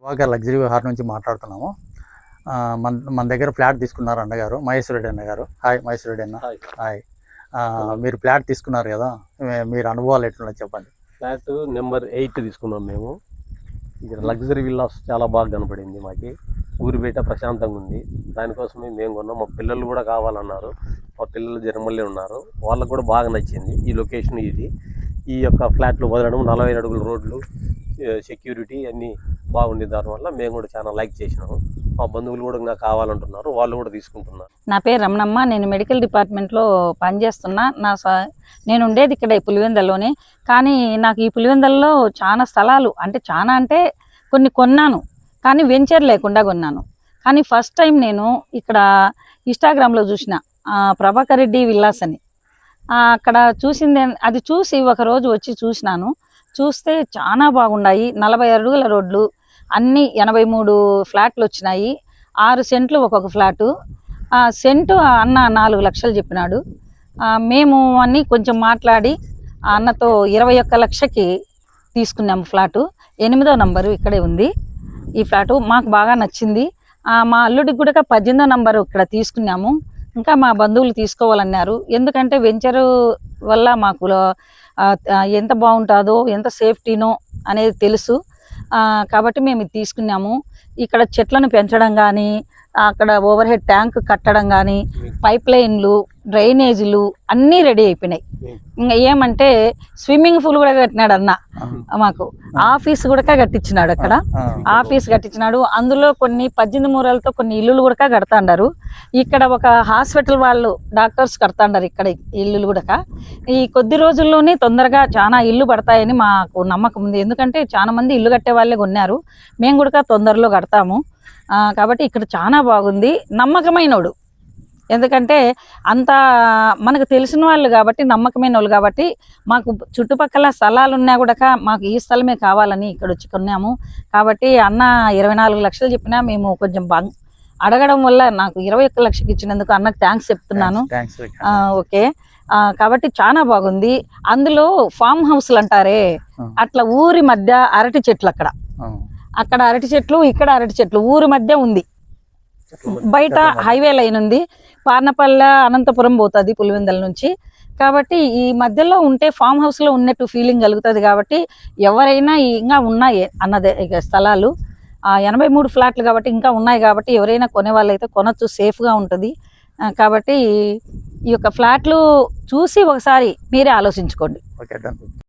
బాగా లగ్జరీ విహార్ నుంచి మాట్లాడుతున్నాము. మన దగ్గర ఫ్లాట్ తీసుకున్నారు అన్నగారు, మహేశ్వర రెడ్డి అన్నగారు. హాయ్ మహేశ్వర రెడ్డి అన్న. హాయ్. మీరు ఫ్లాట్ తీసుకున్నారు కదా, మీరు అనుభవాలు ఎట్లున్నాయి చెప్పండి. ఫ్లాట్ నెంబర్ 8 తీసుకున్నాం మేము. ఇక్కడ లగ్జరీ విల్లాస్ చాలా బాగా కనపడింది మాకు. ఊరి బయట ప్రశాంతంగా ఉంది. దానికోసమే మేము కొన్నాం. మా పిల్లలు కూడా కావాలన్నారు. మా పిల్లలు జర్మల్లో ఉన్నారు, వాళ్ళకు కూడా బాగా నచ్చింది ఈ లొకేషన్. ఈ యొక్క ఫ్లాట్లు వదలడం, 40 అడుగుల రోడ్లు, సెక్యూరిటీ అన్నీ బాగుంది. దానివల్ల మేము కూడా చాలా లైక్ చేసినాము. మా బంధువులు కూడా నాకు కావాలంటున్నారు, వాళ్ళు కూడా తీసుకుంటున్నారు. నా పేరు రమణమ్మ. నేను మెడికల్ డిపార్ట్మెంట్లో పనిచేస్తున్నా. నేను ఉండేది ఇక్కడ పులివెందల్లోనే. కానీ నాకు ఈ పులివెందల్లో చాలా స్థలాలు అంటే కొన్ని కొన్నాను, కానీ వెంచర్ లేకుండా కొన్నాను. కానీ ఫస్ట్ టైం నేను ఇక్కడ ఇన్స్టాగ్రామ్లో చూసిన ప్రభాకర్ రెడ్డి విల్లాస్ అని, అక్కడ చూసింది. అది చూసి ఒకరోజు వచ్చి చూసినాను. చూస్తే చాలా బాగున్నాయి. 40 అడుగుల రోడ్లు, అన్నీ 83 ఫ్లాట్లు వచ్చినాయి. 6 సెంట్లు ఒక్కొక్క ఫ్లాటు. సెంటు అన్న 4 లక్షలు చెప్పినాడు. మేము అన్నీ కొంచెం మాట్లాడి అన్నతో 21 లక్షకి తీసుకున్నాము ఫ్లాటు. 8వ నంబరు ఇక్కడే ఉంది ఈ ఫ్లాటు. మాకు బాగా నచ్చింది. మా అల్లుడికి కూడా 18వ నంబరు ఇక్కడ తీసుకున్నాము. ఇంకా మా బంధువులు తీసుకోవాలన్నారు. ఎందుకంటే వెంచరు వల్ల మాకు ఎంత బాగుంటుందో, ఎంత సేఫ్టీనో అనేది తెలుసు. కాబట్టి మేము ఇది తీసుకున్నాము. ఇక్కడ చెట్లను పెంచడం కానీ, అక్కడ ఓవర్ హెడ్ ట్యాంక్ కట్టడం కానీ, పైప్ లైన్లు, డ్రైనేజీలు అన్నీ రెడీ అయిపోయినాయి. ఇంకా ఏమంటే స్విమ్మింగ్ పూల్ కూడా కట్టినాడు అన్న. మాకు ఆఫీస్ కూడా కట్టించినాడు. అక్కడ ఆఫీస్ కట్టించినాడు. అందులో కొన్ని 18 మూరలతో కొన్ని ఇల్లులు కూడా కడతాండారు. ఇక్కడ ఒక హాస్పిటల్ వాళ్ళు డాక్టర్స్ కడతాండారు ఇక్కడ ఇల్లులు కూడా. ఈ కొద్ది రోజుల్లోనే తొందరగా చాలా ఇల్లు పడతాయని మాకు నమ్మకం ఉంది. ఎందుకంటే చాలా మంది ఇల్లు కట్టే వాళ్ళే కొన్నారు. మేము కూడా తొందరలో కడతాము. కాబట్టి ఇక్కడ చాలా బాగుంది. నమ్మకమైనోడు, ఎందుకంటే అంత మనకు తెలిసిన వాళ్ళు కాబట్టి, నమ్మకమైన వాళ్ళు కాబట్టి. మాకు చుట్టుపక్కల స్థలాలు ఉన్నా కూడా మాకు ఈ స్థలమే కావాలని ఇక్కడ వచ్చి కొన్నాము. కాబట్టి అన్న 24 లక్షలు చెప్పినా మేము కొంచెం అడగడం వల్ల నాకు 21 లక్షకి ఇచ్చినందుకు అన్నకు థ్యాంక్స్ చెప్తున్నాను. ఓకే. కాబట్టి చాలా బాగుంది. అందులో ఫామ్ హౌస్లు అంటారే, అట్లా ఊరి మధ్య అరటి చెట్లు, అక్కడ అరటి చెట్లు, ఇక్కడ అరటి చెట్లు ఊరి మధ్య ఉంది. బయట హైవే లైన్ ఉంది. పార్నపల్లె అనంతపురం పోతుంది పులివెందల నుంచి. కాబట్టి ఈ మధ్యలో ఉంటే ఫామ్ హౌస్లో ఉన్నట్టు ఫీలింగ్ కలుగుతుంది. కాబట్టి ఎవరైనా ఇంకా ఉన్నాయి అన్నదే స్థలాలు, 83 ఫ్లాట్లు కాబట్టి ఇంకా ఉన్నాయి. కాబట్టి ఎవరైనా కొనే వాళ్ళైతే కొనొచ్చు, సేఫ్గా ఉంటుంది. కాబట్టి ఈ యొక్క ఫ్లాట్లు చూసి ఒకసారి మీరే ఆలోచించుకోండి. Okay, done.